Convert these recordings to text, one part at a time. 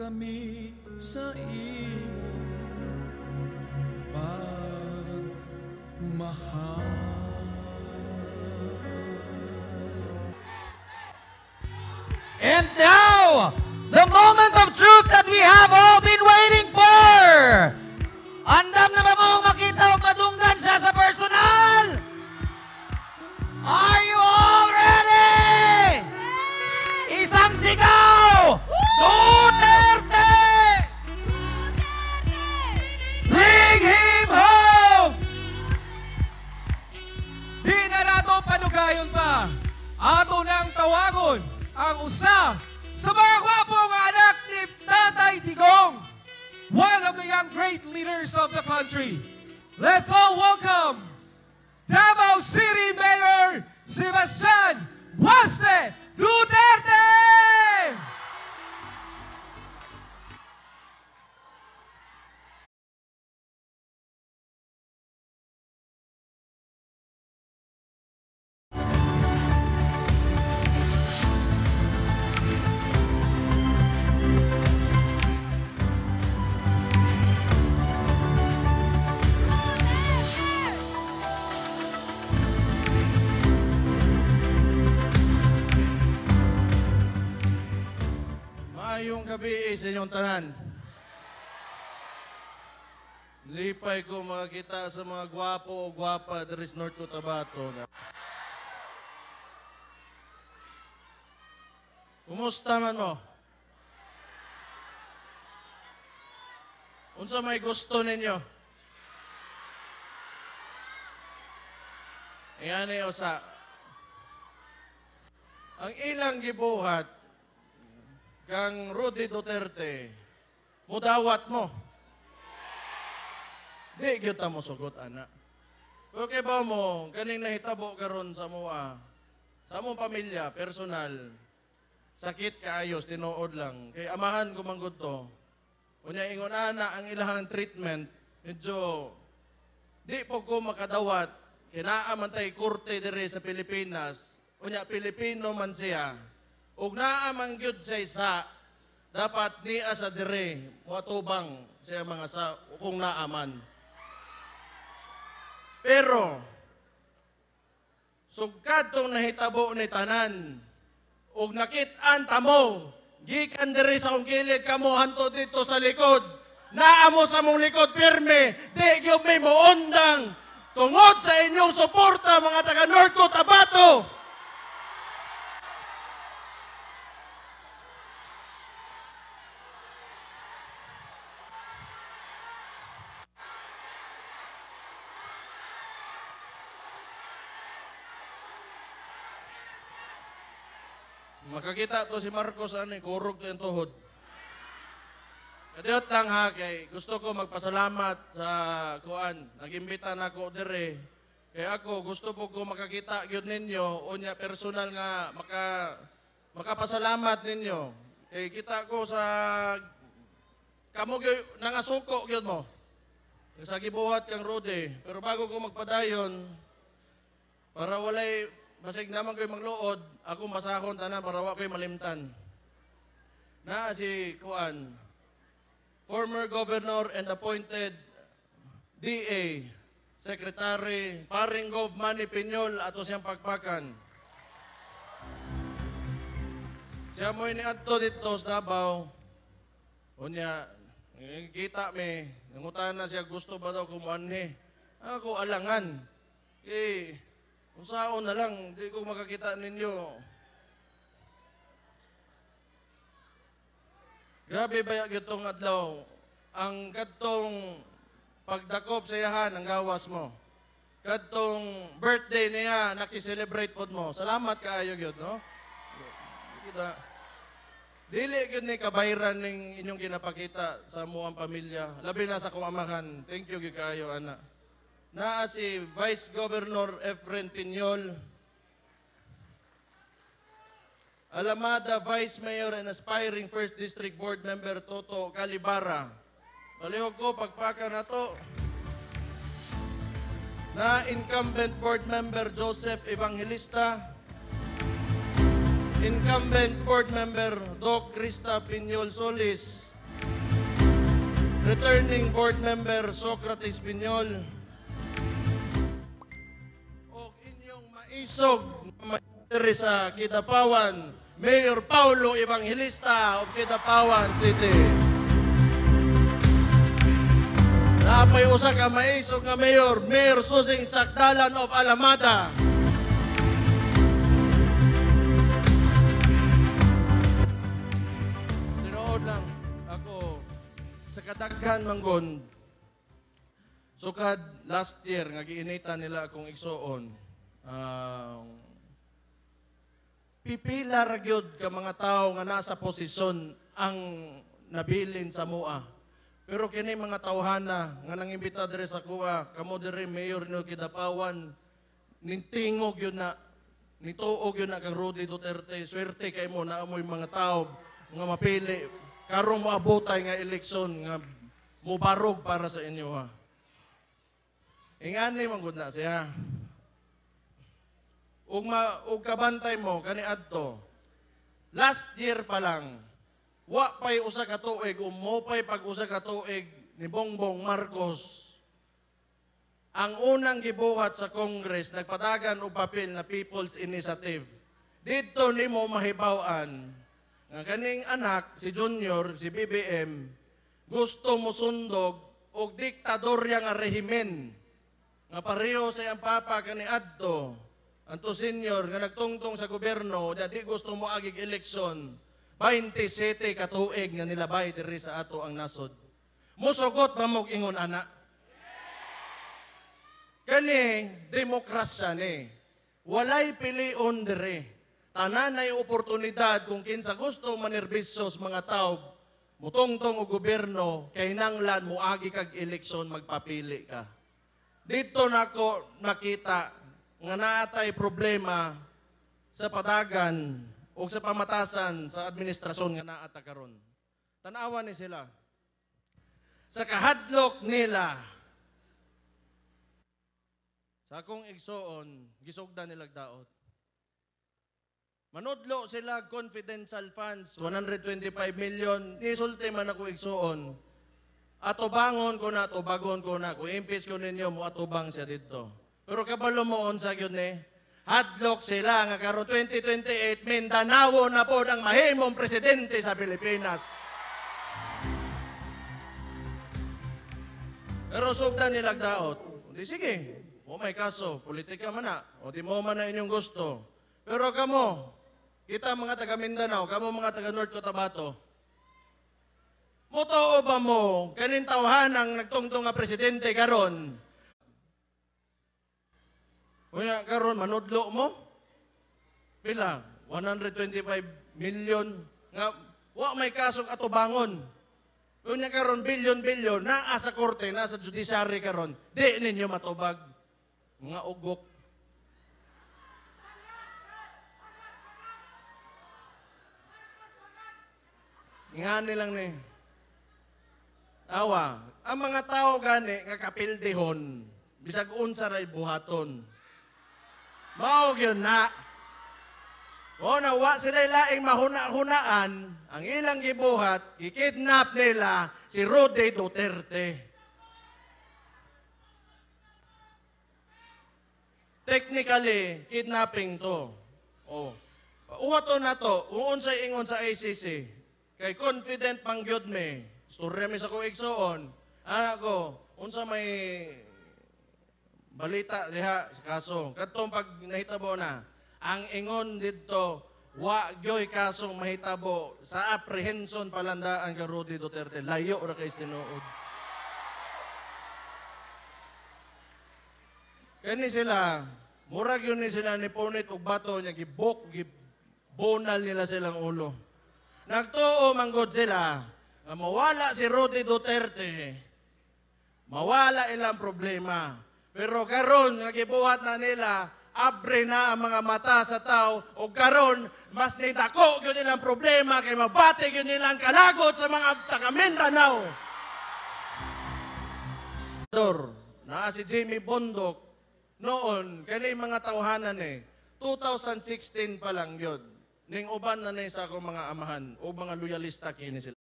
kami sa iyong pagmahal. And now, the moment of truth that we have all been waiting for! Andam na ba mong makita o madunggan siya sa personal? Are you all ready? Isang sigaw! Duterte! Bring him home! Di na nato panugayon pa. Ato nang tawagon ang usa sa mga gwapong anak ni Tatay Digong, one of the young great leaders of the country. Let's all welcome Davao City Mayor Sebastian Buase Duterte! Maayong gabi sa inyong tanan. Lipay ko makakita sa mga gwapo o gwapa diri sa North Cotabato. Kumusta man mo? Unsa may gusto ninyo? Ayan o sa ang ilang gibuhat kang Rudy Duterte, mudawat mo. Di kita mo sugot, anak. Okay ba mo, ganing nahitabo karon sa mua, sa mong pamilya, personal, sakit kaayos, tinuod lang. Kay amahan ko manggod to. Unya ingon ana ang ilahang treatment, medyo di po ko makadawat. Kinaaman tay korte dire sa Pilipinas. Unya Pilipino man siya. Ug naamang gyud sa isa, dapat niya sa dire muatubang siya mga sa kung naaman. Pero sugkad tong nahitabo ni tanan ug nakit-an tamo gikan diri sa akong kilid kamo hanto dito sa likod. Naamo sa mong likod pirme, di gyud may moondang tungod sa inyong suporta mga taga North Cotabato. Makakita to si Marcos kurog to yung tuhod. Kadiyot lang ha, kay gusto ko magpasalamat sa kuan. Nag-imbita na ako dire. Kay ako gusto po ko makakita gyud ninyo unya personal nga makapasalamat ninyo. Kay kita ko sa kamo gyud nangasuko gyud mo. Sa gibuhat kang Rudy. Pero bago ko magpadayon para walay basig naman ko'y magluod, ako masahon tanan para wa ko'y malimtan. Na si Kuan, former governor and appointed DA, Secretary, paring Gov Manny Piñol, ato siyang pagpakan. Siya mo iniadto dito sa Davao, unya, kita me, nangutan na siya, gusto ba daw kumuanhi? Ako alangan. Kung saan na lang, di ko makakita ninyo. Grabe ba itong adlaw? Ang kadtong pagdakop sa iyahan, ang gawas mo. Kadtong birthday niya, nakiselebrate po mo. Salamat kaayo yun, no? Kita. Dili yun ni kabayran ng inyong kinapakita sa muang pamilya. Labi na sa kong amahan. Thank you, kaayo, anak. Naa si Vice Governor Efren Piñol, Alamada Vice Mayor and aspiring First District Board Member Toto Calibara. Palihog ko, pagpaka na to. Na incumbent Board Member Joseph Evangelista, incumbent Board Member Doc Krista Piñol Solis, returning board member Socrates Piñol, o inyong maisog na mayor sa Kidapawan, Mayor Paulo Evangelista of Kidapawan City. Napay usa ka maisog nga mayor, Mayor Susing Sakdalan of Alamada. Tinuod lang ako sa kadaghan manggon. Sukad last year nga giinita nila akong igsuon. Pipila ra gyud ka mga tawo nga nasa posisyon ang nabilin sa mua. Pero kini mga tawhana nga nangimbita diri sa kuha, kamo diri mayor no Kidapawan, nintingog yun na, nituog yun na kang Rudy Duterte, swerte kay mo na amoy mga tao nga mapili, karong moabotay nga eleksyon nga mubarog para sa inyo ha. Ingani man gud na siya. Ug kabantay mo kani adto. Last year pa lang, wa pay usa ka tuig mo pay pag usa ka tuig ni Bongbong Marcos. Ang unang gibuhat sa Congress nagpadagan og papel na People's Initiative. Dito nimo mahibaw-an nga kaning anak si Junior, si BBM gusto mo sundog og diktadorya nga rehimen nga pareho sa iyang papa kani adto. Anto senior nga nagtungtong sa gobyerno, di gusto mo agig eleksyon. 27 ka tuig nga nilabay diri sa ato ang nasod. Musugot ba mo ingon ana? Kani demokrasya ni. Walay pilion diri. Tanan ay oportunidad kung kinsa gusto manerbisyo sa mga tao, mutungtong og gobyerno, kay nanglan mo agi kag eleksyon magpapili ka. Dito nako nakita nga naatay problema sa padagan o sa pamatasan sa administrasyon nga naata karon. Tanawa ni sila. Sa kahadlok nila, sa akong igsoon, gisugdan nilag daot. Manudlo sila confidential funds, 125 million, nisulti man ako igsoon. Atubangon ko na, atubagon ko na. Kung impeach ko ninyo, mo atubang siya dito. Pero kabalo mo sa yun hadlock sila nga karon 2028 Mindanao na po ang mahimong presidente sa Pilipinas. Pero sugdan nilag daot. Di sige, mo may kaso, politika man na. O di mo man na inyong gusto. Pero kamo, kita mga taga Mindanao, kamo mga taga North Cotabato, motoo ba mo kanin tawhan ang nagtungtong nga presidente karon? Unya karon manudlo mo? Pila? 125 million nga wa may kasong atubangon. Unya karon bilyon-bilyon naa sa korte, nasa judiciary karon. Di ninyo matubag. Mga ugok. Ingani lang ni. Awa, ang mga tao gani nga kapildehon, bisag unsa ray buhaton. Mao gyud na. O nawa sila laing mahuna-hunaan, ang ilang gibuhat, gikidnap nila si Rudy Duterte. Technically, kidnapping to. O, uwato na to, uunsay ingon sa ICC, kay confident pang gyud me, storya mi sa ko igsoon, anak ko, unsa may balita diha sa kaso. Katong pag nahitabo na, ang ingon dito, wa gyoy kasong mahitabo sa apprehension palandaan kay Rudy Duterte. Layo ra kay tinuod. Kani sila, murag yun ni sila ni punit og bato niya gibok, gibonal nila silang ulo. Nagtuo manggod sila, na mawala si Rudy Duterte, mawala ilang problema. Pero karon nga gibuhat na nila, abre na ang mga mata sa tao, o karon mas nidako gyud nilang problema kay mabati gyud nilang kalagot sa mga taga Mindanao. Na si Jimmy Bondok noon kani mga tawhanan 2016 pa lang gyud. Ning uban na sa akong mga amahan o mga loyalista kini sila.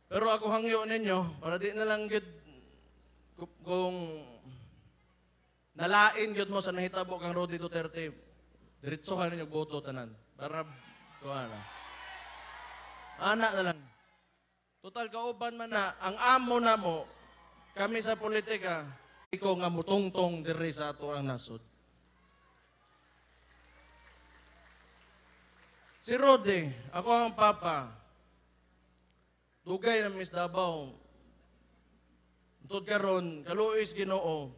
Pero ako hangyo ninyo, para di na lang gid kung nalain gyud mo sa nahitabo kang Rodi Duterte, diretsohan ninyo boto tanan. Para kuha na. Ana na lang. Total kauban man na, ang amo na mo, kami sa politika, ikaw nga mutungtong diri sa ato ang nasod. Si Rodi, ako ang papa, dugay na Miss Davao, tungod karon kaluoy Ginoo.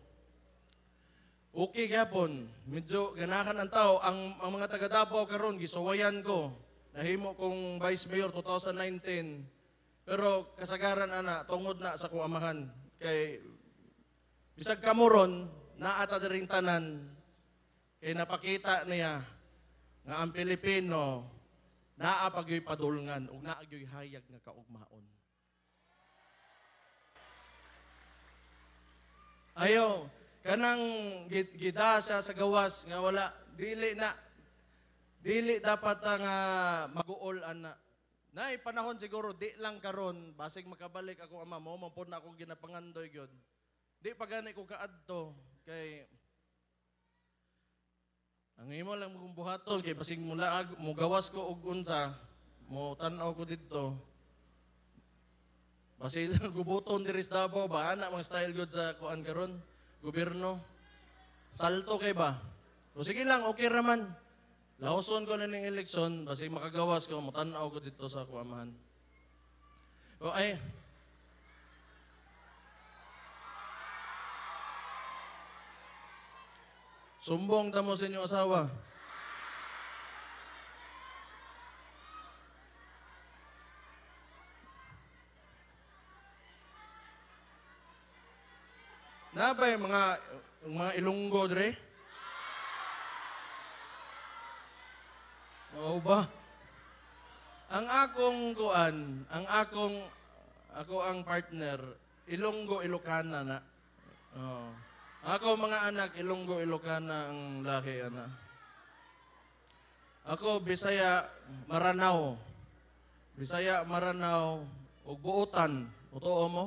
Okay gapon, medyo ganahan ang tao ang mga taga Davao karon gisuwayan ko. Nahimo kong Vice Mayor 2019. Pero kasagaran ana tungod na sa kong amahan kay bisag kamuron naa ta diring tanan kay napakita niya nga ang Pilipino naa pagyoy padulngan ug naa gyoy hayag nga kaugmaon. Ayo, kanang gida sa gawas nga wala dili dapat nga maguol ana. Nay panahon siguro di lang karon basig makabalik ako ama mo man pud na ako ginapangandoy gyud. Di pa gani ko kaadto kay ang imo lang mong buhaton kay basig mula mo gawas ko og unsa mo tan-aw ko didto. Basig gubuton diri sa Davao ba ana mga style gyud sa kuan karon gobyerno. Salto kay ba? O sige lang okay ra man. Lahoson ko na ng eleksyon, basi makagawas ko, matanaw ko dito sa kuamahan. O ay, sumbong tamo sa inyong asawa. Nabay mga Ilonggo dre? Oo ba? Ang akong kuan, ako ang partner, Ilonggo, Ilocana na. Oh. Ako mga anak, Ilonggo, Ilocana ang laki, ana. Ako, Bisaya, Maranao. Bisaya, Maranao, ug Buotan. Totoo mo?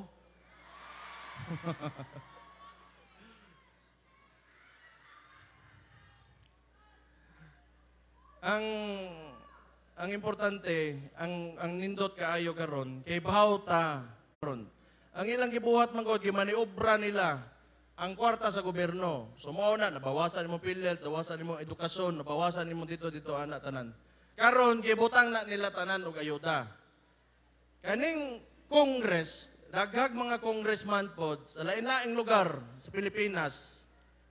ang importante, ang nindot kaayo karon kay bahaw ta karon. Ang ilang gibuhat man gud gimaniobra nila ang kwarta sa gobyerno. So mao na nabawasan nimo PhilHealth, nabawasan nimo edukasyon, nabawasan nimo dito ana tanan. Karon gibutang na nila tanan og ayuda. Kaning Congress, daghag mga congressman pod sa lain-laing lugar sa Pilipinas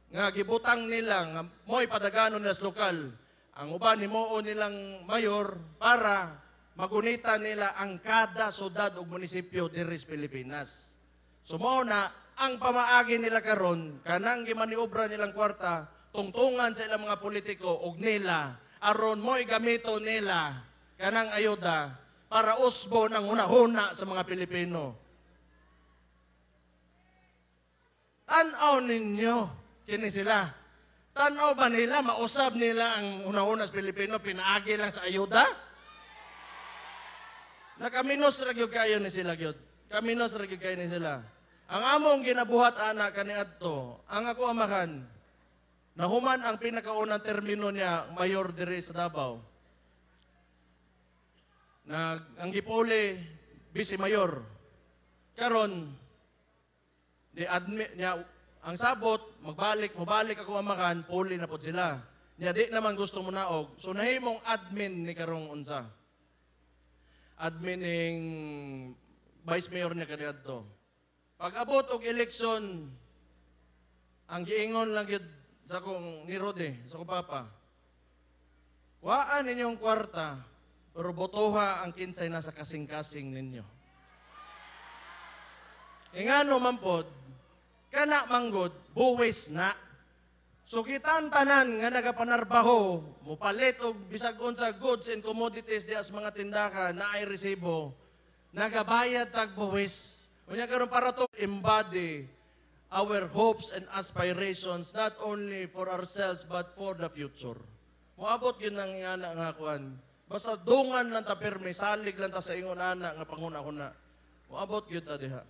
nga gibutang nila nga mo'y padaganon nila sa lokal. Ang uban himuon nilang mayor para magunita nila ang kada syudad ug munisipyo diri sa Pilipinas. So mao na ang pamaagi nila karon kanang gimaniobra nilang kwarta tungtungan sa ilang mga politiko ug nila aron mo'y gamito nila kanang ayuda para usbon ang hunahuna sa mga Pilipino. Tan-aw ninyo kini sila. Tan-aw ba nila, mausab nila ang una-una sa Pilipino, pinaagi lang sa ayuda? Nakaminos ragyog kayo ni sila, gyud. Kaminos ragyog kayo ni sila. Ang among ginabuhat, anak, kaniadto, ang ako amahan, nahuman ang pinakaunang termino niya, mayor diri sa Davao. Ang gipuli, vice-mayor. Karon, di-admit niya, ang sabot, mabalik ako amakan, puli na po sila. Niya di naman gusto mo naog. So nahimong admin ni karong unsa. Admin ning vice mayor niya kaniadto. Pag abot og eleksyon, ang giingon lang gyud sa kong ni Rodi, sa kong papa. Waan ninyong kwarta, pero botoha ang kinsay na sa kasing-kasing ninyo. Ingano man pod, kana manggod, buwis na. So kitaan tanan nga nagapanarbaho, mupalit og bisag unsa goods and commodities di as mga tindakan na ay resibo, nagabayad tag buwis. Unya karon para to embody our hopes and aspirations not only for ourselves but for the future. Moabot yun ang nga kuan. Basta dungan lang ta perme, salig lang ta sa ingon ana nga panguna-una. Moabot gyud ta diha.